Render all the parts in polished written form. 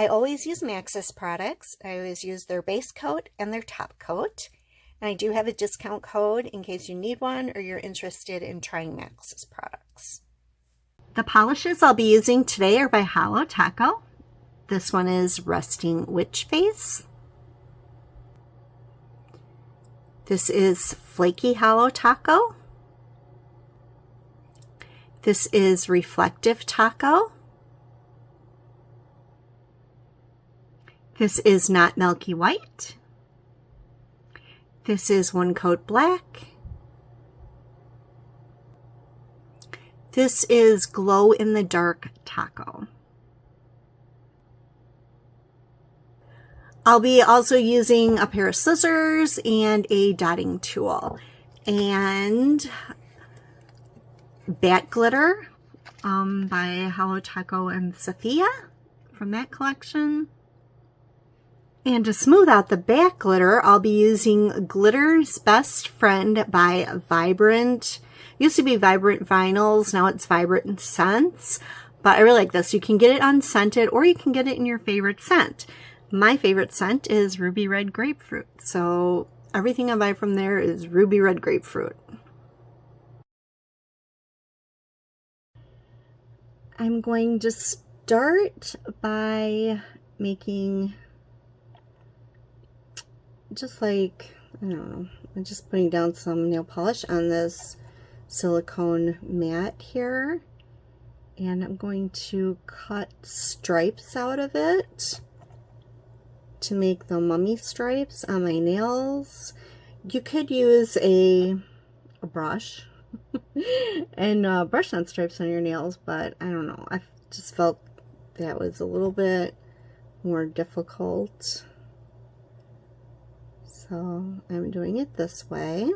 I always use Maxis products. I always use their base coat and their top coat. And I do have a discount code in case you need one or you're interested in trying Maxis products. The polishes I'll be using today are by Holo Taco. This one is Resting Witch Face. This is Flaky Holo Taco. This is Reflective Taco. This is Not Milky White. This is One Coat Black. This is Glow in the Dark Taco. I'll be also using a pair of scissors and a dotting tool. And Bat Glitter by Holo Taco and Safiya from that collection. And to smooth out the bat glitter, I'll be using Glitter's Best Friend by Vibrant. It used to be Vibrant Vinyls, now it's Vibrant Scents. But I really like this. You can get it unscented or you can get it in your favorite scent. My favorite scent is Ruby Red Grapefruit. So everything I buy from there is Ruby Red Grapefruit. I'm going to start by making just like, I don't know, I'm just putting down some nail polish on this silicone mat here. And I'm going to cut stripes out of it to make the mummy stripes on my nails. You could use a brush and brush on stripes on your nails, but I don't know. I just felt that was a little bit more difficult. So I'm doing it this way.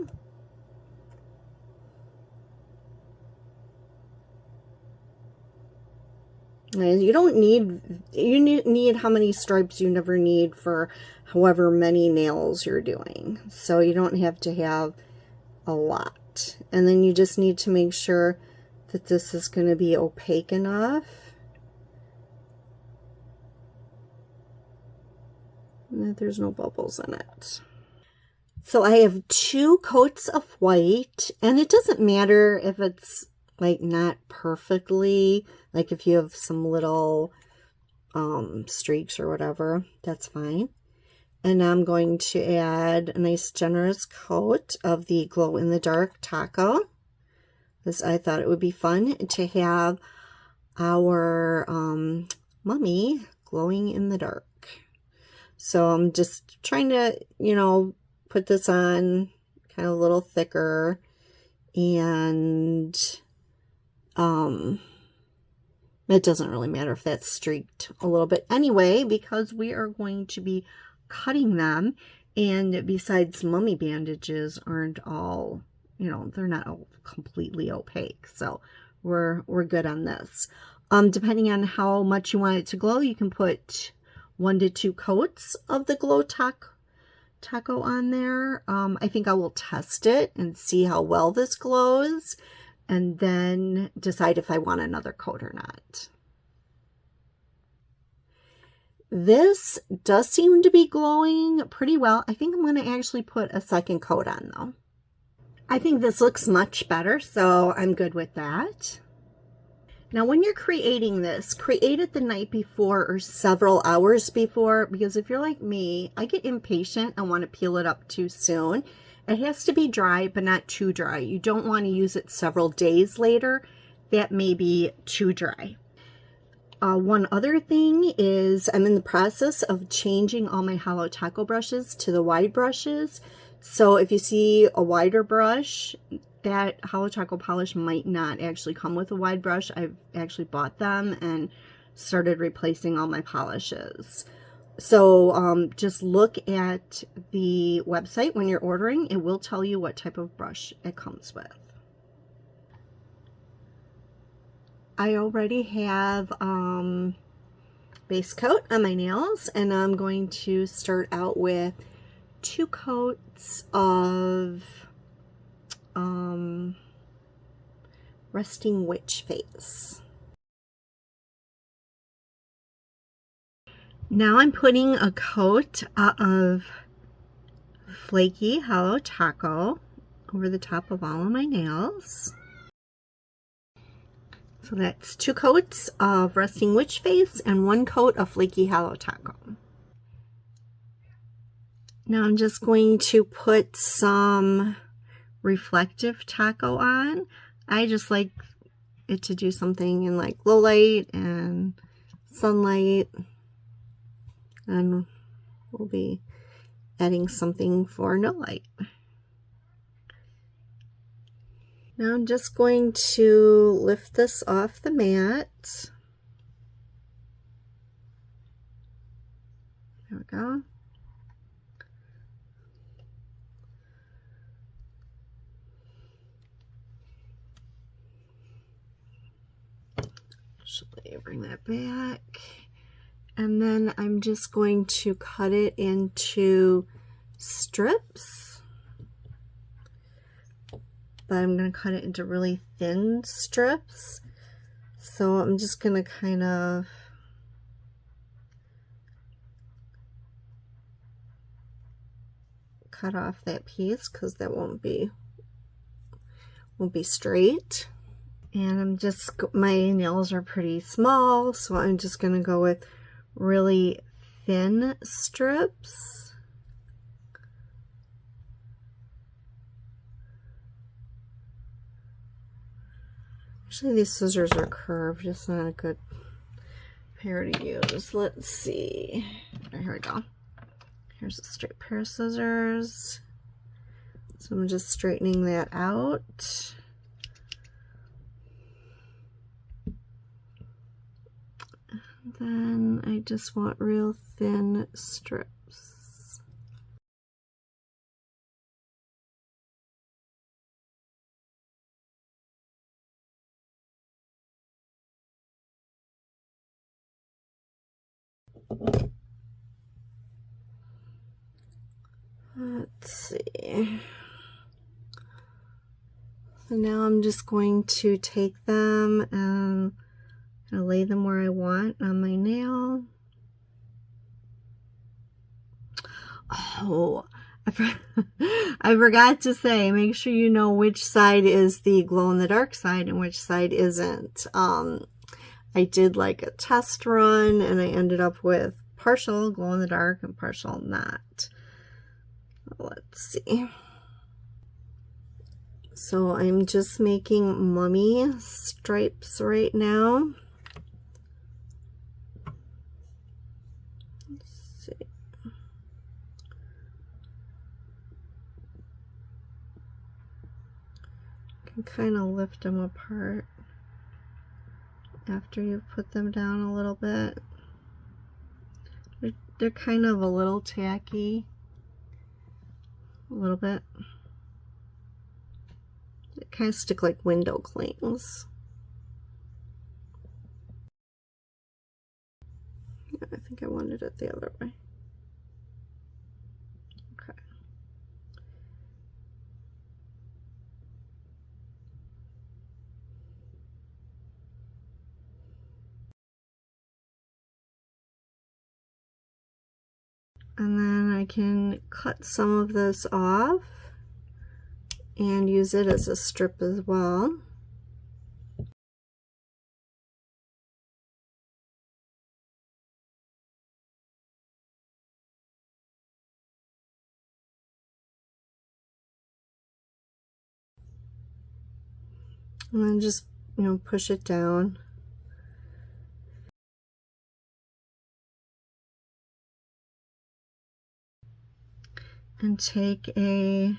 And you don't need, you need how many stripes you never need for however many nails you're doing. So you don't have to have a lot. And then you just need to make sure that this is going to be opaque enough. And that there's no bubbles in it. So I have 2 coats of white, and it doesn't matter if it's like not perfectly, like if you have some little streaks or whatever, that's fine. And I'm going to add a nice generous coat of the Glow in the Dark Taco, because I thought it would be fun to have our mummy glowing in the dark. So I'm just trying to, you know, put this on kind of a little thicker, and it doesn't really matter if that's streaked a little bit anyway, because we are going to be cutting them, and besides, mummy bandages aren't all, you know, they're not all completely opaque, so we're good on this. Depending on how much you want it to glow, you can put 1 to 2 coats of the Glow Taco on there. I think I will test it and see how well this glows, and then decide if I want another coat or not. This does seem to be glowing pretty well. I think I'm going to actually put a second coat on though. I think this looks much better, so I'm good with that. Now, when you're creating this, create it the night before or several hours before, because if you're like me, I get impatient. I want to peel it up too soon. It has to be dry, but not too dry. You don't want to use it several days later. That may be too dry. One other thing is I'm in the process of changing all my Holo Taco brushes to the wide brushes. So if you see a wider brush, that Holo Taco polish might not actually come with a wide brush. I've actually bought them and started replacing all my polishes. So just look at the website when you're ordering. It will tell you what type of brush it comes with. I already have base coat on my nails, and I'm going to start out with 2 coats of Resting Witch Face. Now I'm putting a coat of flaky Holo Taco over the top of all of my nails. So that's 2 coats of Resting Witch Face and 1 coat of flaky Holo Taco. Now I'm just going to put some reflective taco on. I just like it to do something in like low light and sunlight, and we'll be adding something for no light. Now I'm just going to lift this off the mat. There we go. Bring that back, and then I'm just going to cut it into strips, but I'm going to cut it into really thin strips. So I'm just going to kind of cut off that piece because that won't be straight. And I'm just, my nails are pretty small, so I'm just going to go with really thin strips. Actually, these scissors are curved. It's not a good pair to use. Let's see. Here we go. Here's a straight pair of scissors. So I'm just straightening that out. Then I just want real thin strips. Let's see. So now I'm just going to take them and lay them where I want on my nail. Oh, I forgot to say, make sure you know which side is the glow-in-the-dark side and which side isn't. I did like a test run and I ended up with partial glow-in-the-dark and partial not. Let's see. So I'm just making mummy stripes right now. Let's see. You can kind of lift them apart after you've put them down a little bit. They're kind of a little tacky. A little bit. They kind of stick like window clings. I think I wanted it the other way. Okay. And then I can cut some of this off and use it as a strip as well. And then just, push it down. And take a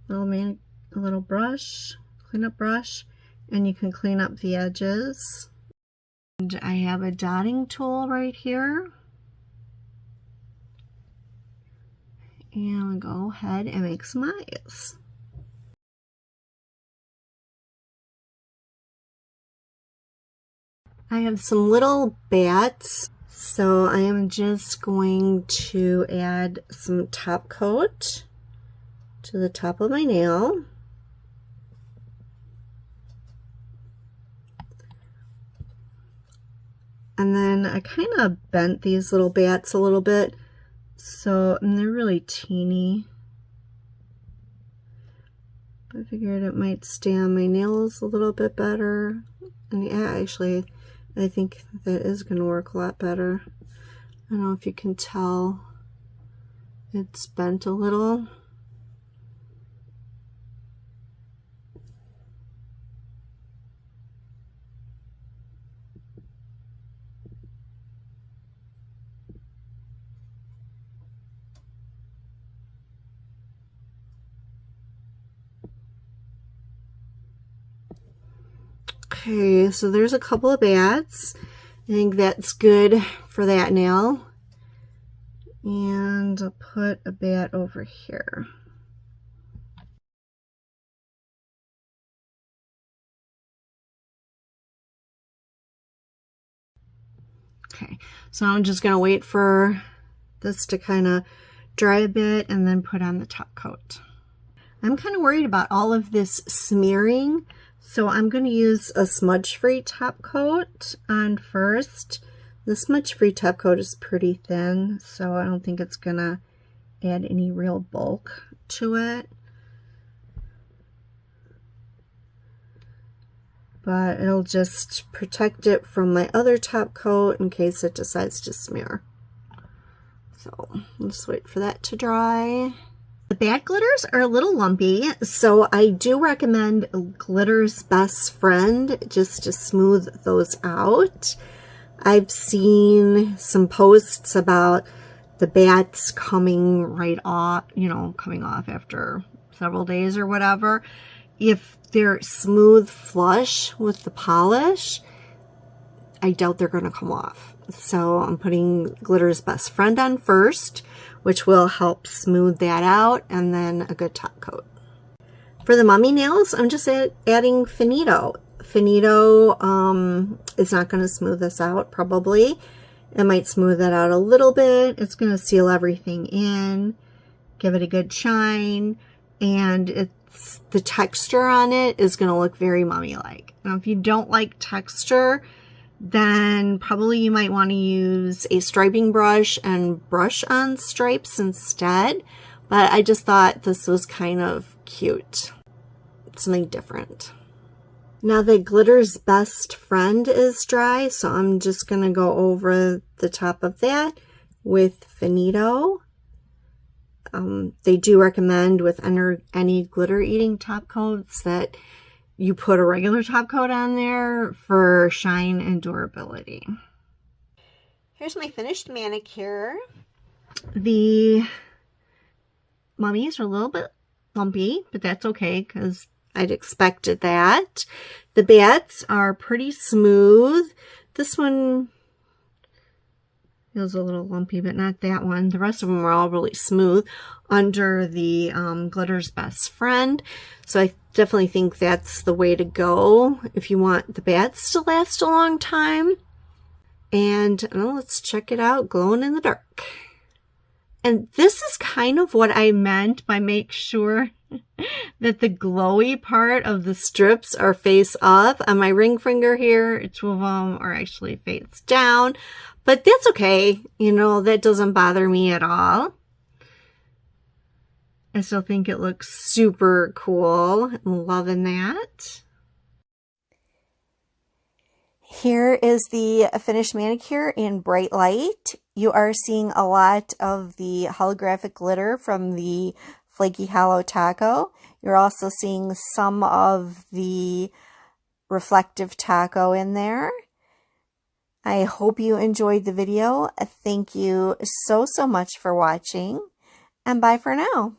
little brush, cleanup brush, and you can clean up the edges. And I have a dotting tool right here. And I'll go ahead and make some eyes. I have some little bats, so I am just going to add some top coat to the top of my nail. And then I kind of bent these little bats a little bit. So, and they're really teeny. I figured it might stay on my nails a little bit better. And yeah, actually, I think that is going to work a lot better. I don't know if you can tell. It's bent a little. Okay, so there's a couple of bats. I think that's good for that nail. And I'll put a bat over here. Okay, so I'm just gonna wait for this to kind of dry a bit and then put on the top coat. I'm kind of worried about all of this smearing, so I'm going to use a smudge-free top coat on first. The smudge-free top coat is pretty thin, so I don't think it's going to add any real bulk to it. But it'll just protect it from my other top coat in case it decides to smear. So let's wait for that to dry. The bat glitters are a little lumpy, so I do recommend Glitter's Best Friend just to smooth those out. I've seen some posts about the bats coming right off, you know, coming off after several days or whatever. If they're smooth flush with the polish, I doubt they're going to come off. So I'm putting Glitter's Best Friend on first, which will help smooth that out, and then a good top coat. For the mummy nails, I'm just adding Finito. Finito is not going to smooth this out, probably. It might smooth it out a little bit. It's going to seal everything in, give it a good shine, and the texture on it is going to look very mummy-like. Now, if you don't like texture, then probably you might want to use a striping brush and brush on stripes instead. But I just thought this was kind of cute. Something different. Now the Glitter's Best Friend is dry, so I'm just going to go over the top of that with Finito. They do recommend with any glitter eating top coats that you put a regular top coat on there for shine and durability. Here's my finished manicure. The mummies are a little bit lumpy, but that's okay because I'd expected that. The bats are pretty smooth. This one feels a little lumpy, but not that one. The rest of them are all really smooth under the Glitter's Best Friend. So I definitely think that's the way to go if you want the bats to last a long time. And let's check it out, glowing in the dark. And this is kind of what I meant by make sure that the glowy part of the strips are face up. On my ring finger here, 2 of them are actually face down. But that's okay. You know, that doesn't bother me at all. I still think it looks super cool. I'm loving that. Here is the finished manicure in bright light. You are seeing a lot of the holographic glitter from the flaky Holo Taco. You're also seeing some of the reflective taco in there. I hope you enjoyed the video. Thank you so much for watching, and bye for now.